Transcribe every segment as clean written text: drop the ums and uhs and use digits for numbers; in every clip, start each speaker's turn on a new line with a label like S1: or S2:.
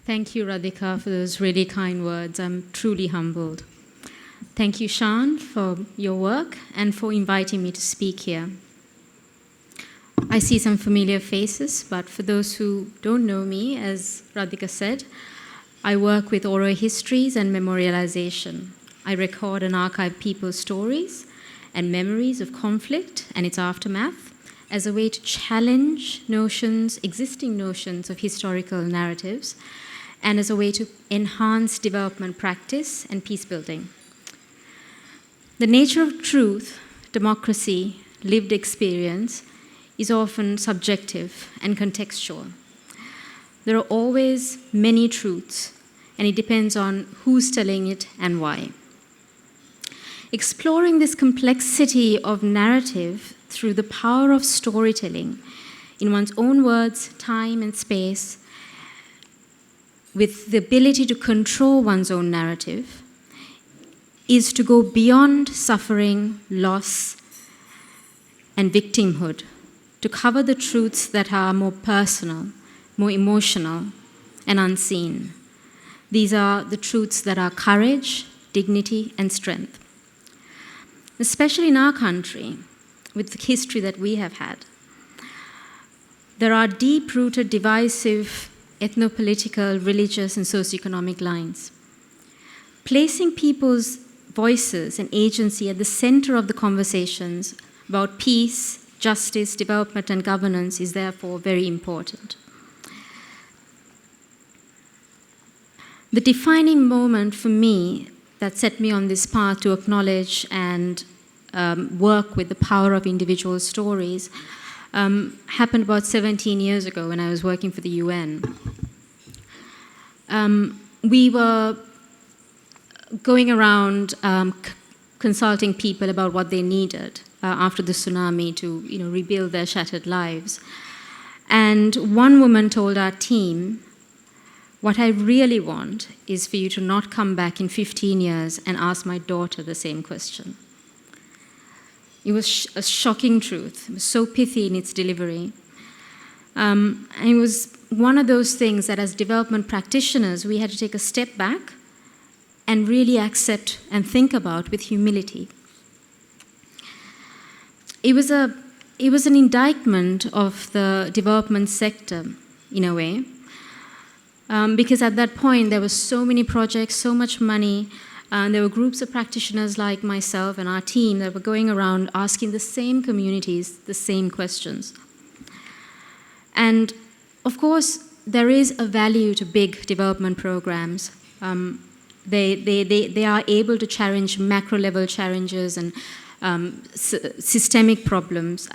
S1: Thank you, Radhika, for those really kind words. I'm truly humbled. Thank you, Shan, for your work and for inviting me to speak here. I see some familiar faces, but for those who don't know me, as Radhika said, I work with oral histories and memorialization. I record and archive people's stories and memories of conflict and its aftermath as a way to challenge existing notions of historical narratives, and as a way to enhance development practice and peace building. The nature of truth, democracy, lived experience is often subjective and contextual. There are always many truths, and it depends on who's telling it and why. Exploring this complexity of narrative through the power of storytelling in one's own words, time, and space, with the ability to control one's own narrative, is to go beyond suffering, loss, and victimhood, to cover the truths that are more personal, more emotional, and unseen. These are the truths that are courage, dignity, and strength. Especially in our country, with the history that we have had, there are deep-rooted, divisive, ethnopolitical, religious, and socioeconomic lines. Placing people's voices and agency at the center of the conversations about peace, justice, development, and governance is therefore very important. The defining moment for me that set me on this path to acknowledge and work with the power of individual stories happened about 17 years ago when I was working for the UN. We were going around consulting people about what they needed after the tsunami to rebuild their shattered lives. And one woman told our team, "What I really want is for you to not come back in 15 years and ask my daughter the same question." It was a shocking truth. It was so pithy in its delivery. And it was one of those things that as development practitioners, we had to take a step back and really accept and think about with humility. It was an indictment of the development sector, in a way, because at that point there were so many projects, so much money, and there were groups of practitioners like myself and our team that were going around asking the same communities the same questions. And of course, there is a value to big development programs. They are able to challenge macro-level challenges and systemic problems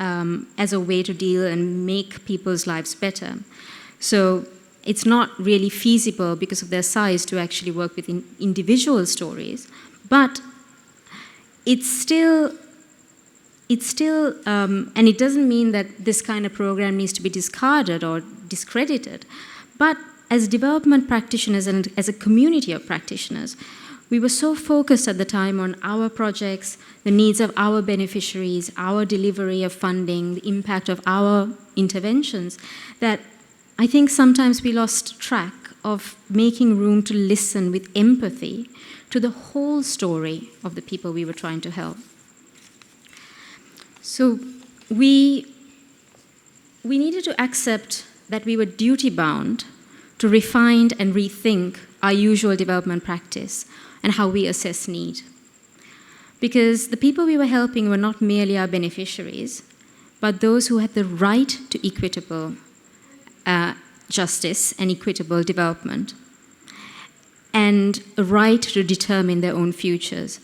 S1: as a way to deal and make people's lives better. So it's not really feasible because of their size to actually work with individual stories, but it's still, and it doesn't mean that this kind of program needs to be discarded or discredited, but as development practitioners and as a community of practitioners, we were so focused at the time on our projects, the needs of our beneficiaries, our delivery of funding, the impact of our interventions, that I think sometimes we lost track of making room to listen with empathy to the whole story of the people we were trying to help. So we needed to accept that we were duty-bound to refine and rethink our usual development practice and how we assess need. Because the people we were helping were not merely our beneficiaries, but those who had the right to equitable justice and equitable development, and a right to determine their own futures.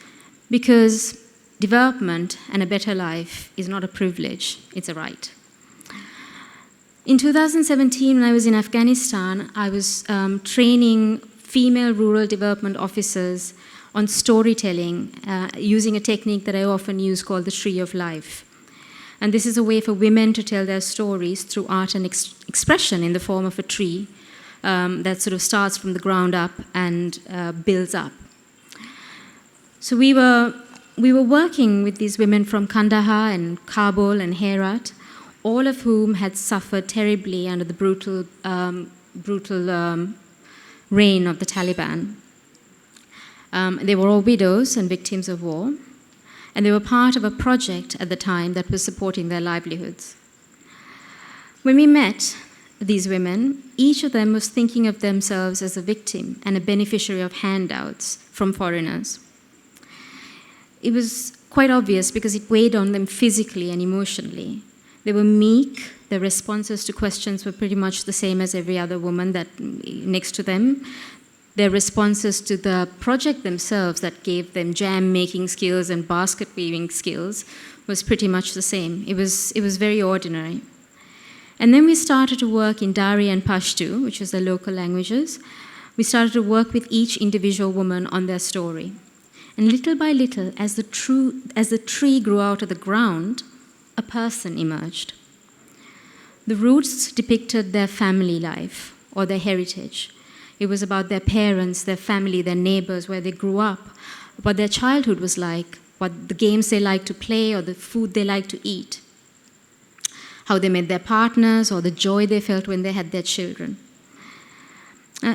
S1: Because development and a better life is not a privilege, it's a right. In 2017, when I was in Afghanistan, I was training female rural development officers on storytelling using a technique that I often use called the Tree of Life. And this is a way for women to tell their stories through art and expression in the form of a tree that sort of starts from the ground up and builds up. So we were working with these women from Kandahar and Kabul and Herat, all of whom had suffered terribly under the brutal reign of the Taliban. They were all widows and victims of war, and they were part of a project at the time that was supporting their livelihoods. When we met these women, each of them was thinking of themselves as a victim and a beneficiary of handouts from foreigners. It was quite obvious because it weighed on them physically and emotionally. They were meek, their responses to questions were pretty much the same as every other woman next to them. Their responses to the project themselves that gave them jam making skills and basket weaving skills was pretty much the same. It was very ordinary. And then we started to work in Dari and Pashto, which is the local languages. We started to work with each individual woman on their story. And little by little, as the tree grew out of the ground, a person emerged. The roots depicted their family life or their heritage. It was about their parents, their family, their neighbors, where they grew up, what their childhood was like, what the games they liked to play or the food they liked to eat, how they met their partners or the joy they felt when they had their children.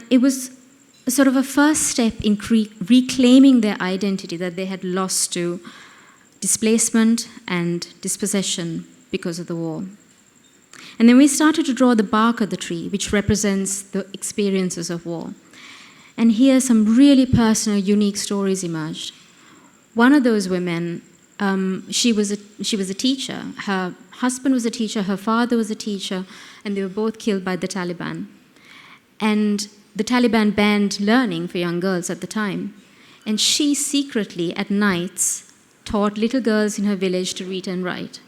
S1: It was sort of a first step in reclaiming their identity that they had lost to displacement and dispossession because of the war. And then we started to draw the bark of the tree, which represents the experiences of war. And here some really personal, unique stories emerged. One of those women, she was a teacher. Her husband was a teacher, her father was a teacher, and they were both killed by the Taliban. And the Taliban banned learning for young girls at the time. And she secretly, at nights, taught little girls in her village to read and write.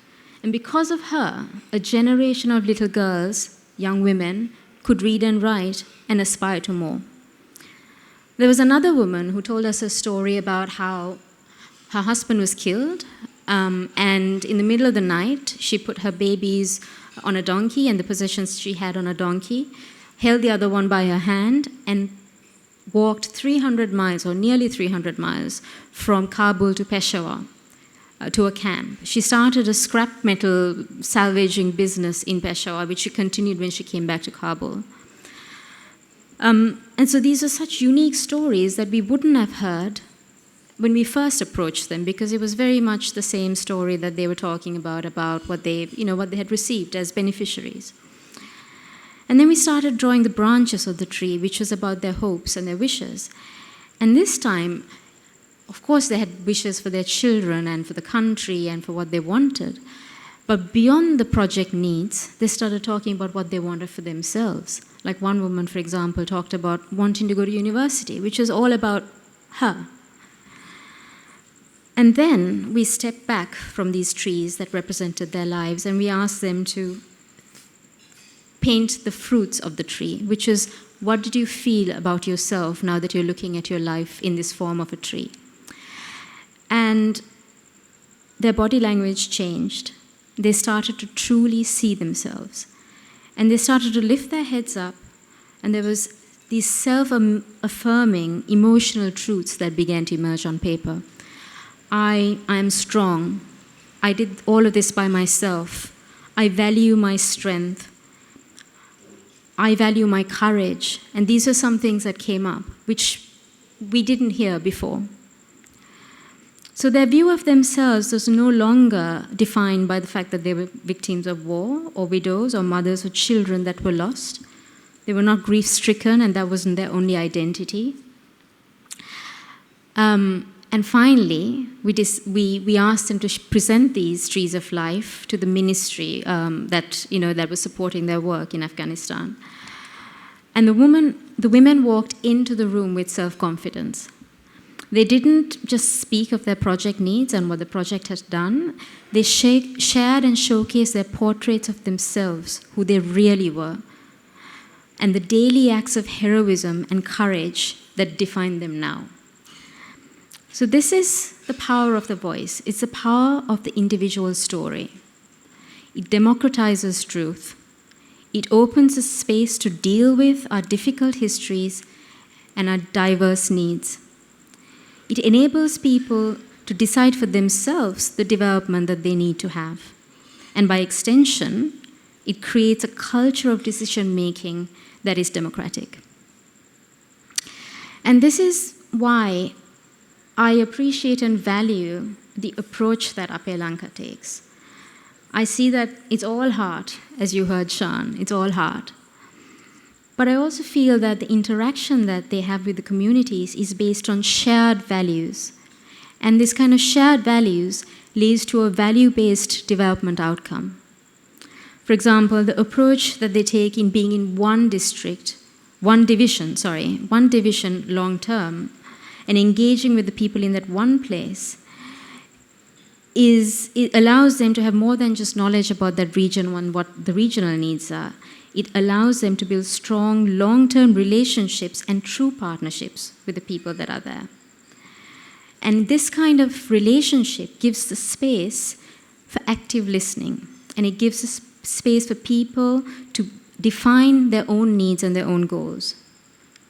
S1: And because of her, a generation of little girls, young women, could read and write and aspire to more. There was another woman who told us a story about how her husband was killed, and in the middle of the night, she put her babies on a donkey and the possessions she had on a donkey, held the other one by her hand, and walked 300 miles, or nearly 300 miles, from Kabul to Peshawar, to a camp. She started a scrap metal salvaging business in Peshawar, which she continued when she came back to Kabul. And so these are such unique stories that we wouldn't have heard when we first approached them, because it was very much the same story that they were talking about what they had received as beneficiaries. And then we started drawing the branches of the tree, which was about their hopes and their wishes. And this time, of course, they had wishes for their children and for the country and for what they wanted. But beyond the project needs, they started talking about what they wanted for themselves. Like one woman, for example, talked about wanting to go to university, which is all about her. And then we stepped back from these trees that represented their lives, and we asked them to paint the fruits of the tree, which is, what did you feel about yourself now that you're looking at your life in this form of a tree? And their body language changed. They started to truly see themselves. And they started to lift their heads up, and there was these self-affirming emotional truths that began to emerge on paper. I am strong. I did all of this by myself. I value my strength. I value my courage. And these are some things that came up, which we didn't hear before. So their view of themselves was no longer defined by the fact that they were victims of war, or widows, or mothers, or children that were lost. They were not grief-stricken, and that wasn't their only identity. And finally, we asked them to present these trees of life to the ministry that was supporting their work in Afghanistan. And the women walked into the room with self-confidence. They didn't just speak of their project needs and what the project had done. They shared and showcased their portraits of themselves, who they really were, and the daily acts of heroism and courage that define them now. So this is the power of the voice. It's the power of the individual story. It democratizes truth. It opens a space to deal with our difficult histories and our diverse needs. It enables people to decide for themselves the development that they need to have. And by extension, it creates a culture of decision-making that is democratic. And this is why I appreciate and value the approach that Ape Lanka takes. I see that it's all heart, as you heard Sean, it's all heart. But I also feel that the interaction that they have with the communities is based on shared values. And this kind of shared values leads to a value-based development outcome. For example, the approach that they take in being in one division long-term, and engaging with the people in that one place, it allows them to have more than just knowledge about that region and what the regional needs are. It allows them to build strong, long-term relationships and true partnerships with the people that are there. And this kind of relationship gives the space for active listening, and it gives a space for people to define their own needs and their own goals.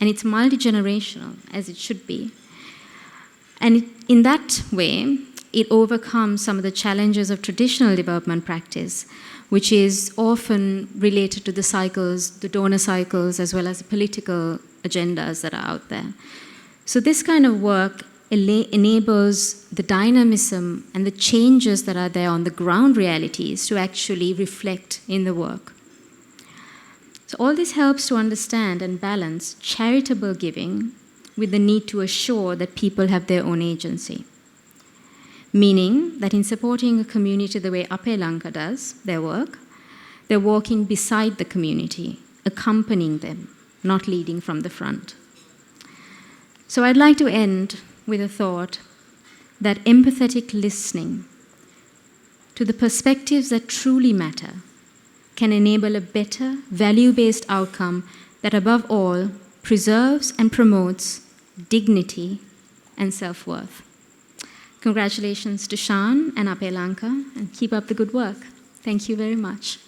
S1: And it's multi-generational, as it should be. And in that way, it overcomes some of the challenges of traditional development practice, which is often related to the cycles, the donor cycles, as well as the political agendas that are out there. So this kind of work enables the dynamism and the changes that are there on the ground realities to actually reflect in the work. So all this helps to understand and balance charitable giving with the need to assure that people have their own agency. Meaning that in supporting a community the way Ape Lanka does their work, they're walking beside the community, accompanying them, not leading from the front. So I'd like to end with a thought that empathetic listening to the perspectives that truly matter can enable a better, value-based outcome that above all preserves and promotes dignity and self-worth. Congratulations to Sean and Ape Lanka, and keep up the good work. Thank you very much.